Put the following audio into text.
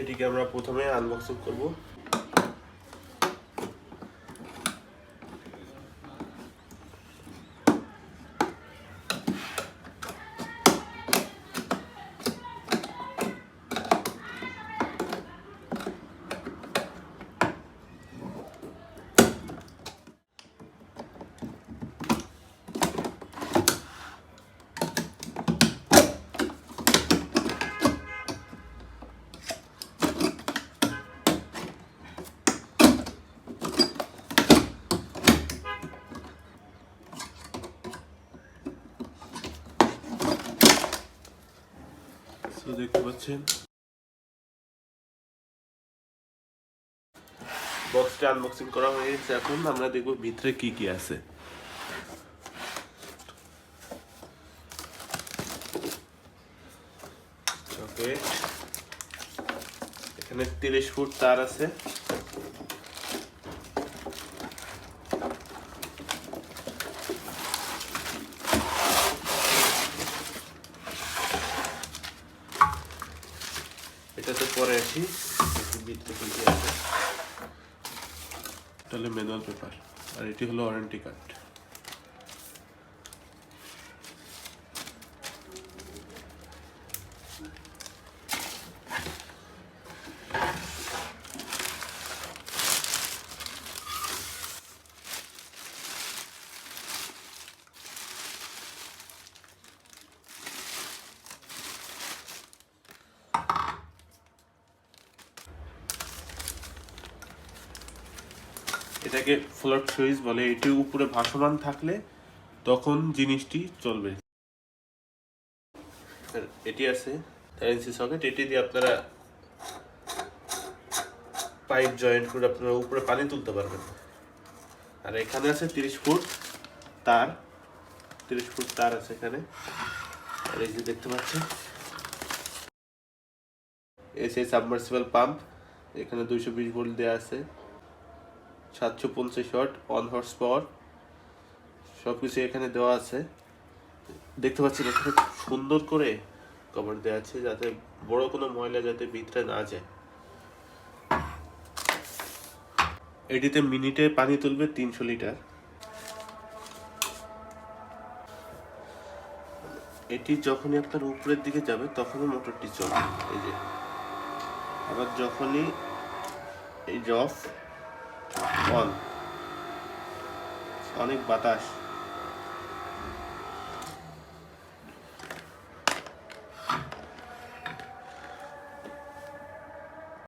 এটিকে আমরা প্রথমে আনবক্সিং করব। দেখতে পাচ্ছেন বক্সটা আনবক্সিং করা হয়ে গেছে। এখন আমরা দেখব ভিতরে কি কি আছে। ওকে, এখানে 30 ফুট তার আছে। এটাতে পরে আসি ভিতরে কি কি আছে। এটা হলো ম্যানুয়াল পেপার আর এটি হলো ওয়ারেন্টি কার্ড। এটাকে ফ্লোট সুইচ বলে। এটি উপরে ভাসমান থাকলে তখন জিনিসটি চলবে। এটি আছে 4 সকেট। এটি দিয়ে আপনারা পাইপ জয়েন্ট করে আপনারা উপরে পানি তুলতে পারবেন। আর এখানে আছে 30 ফুট তার। 30 ফুট তার আছে এখানে। আর এই যে দেখতে পাচ্ছেন এসি সাবমার্সিবল পাম্প। এখানে 220 ভোল্ট দেওয়া আছে, 750 ওয়াট, 1 হর্স পাওয়ার, সবকিছু এখানে দেওয়া আছে। দেখতে পাচ্ছেন এখানে সুন্দর করে কভার দেওয়া আছে যাতে বড় কোনো ময়লা যাতে ভিতরে না যায়। এটিতে মিনিটে পানি তুলবে 300 লিটার। এটি যখনই আপনার উপরের দিকে যাবে তখনই মোটরটি চলবে। এই যে আবার যখনই এই যে অফ অন, অনেক বাতাস